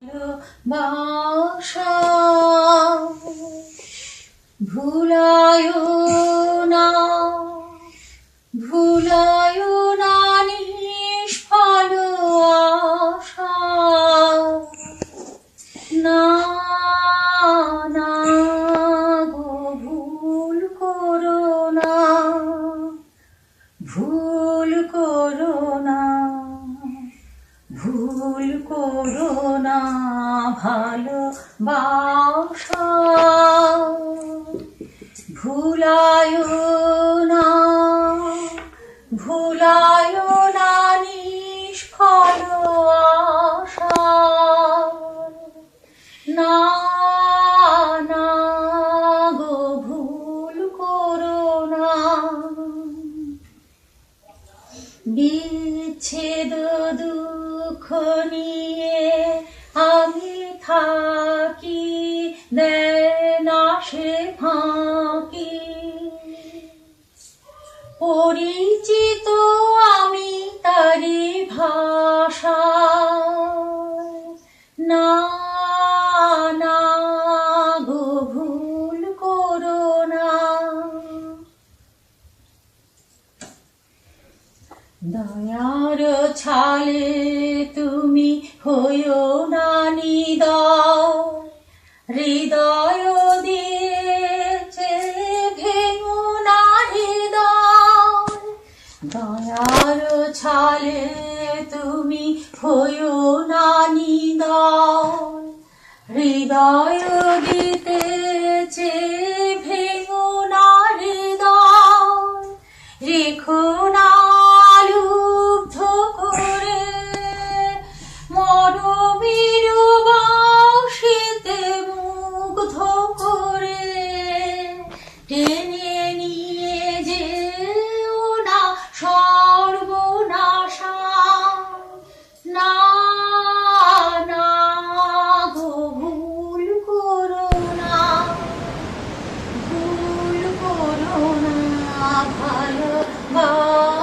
ভালোবাসা ভুলায় না, ভুলায় না নিষ্ফল আশা। না না গো ভুল করো না, ভুল করো না, ভুল করো না ভালোবাসা ভুলায় না, ভুলায় না নিষ্ফল আশা। না না গো ভুল করো না। বিচ্ছেদ দুঃখ নিয়ে আমি থাকি, দেয় না সে ফাঁকি। পরিচিত আমি তারি ভাষা। না না গো ভুল করো না। দয়ার ছালে তুমি হইও না নিদয়, হৃদয় দিয়েছে ভেঙো না হৃদয়। দয়ার ছালে তুমি হইও না নিদয়, হৃদয় দিতেছে ভেঙো না হৃদয়। রেখো না লুব্ধ করে মরমীর বাঁশিতে মুগ্ধ করে। টেনে নিয়ে যেও না সর্বনাশা। না না গো ভুল করো না, ভুল করো না ভালোবাসা।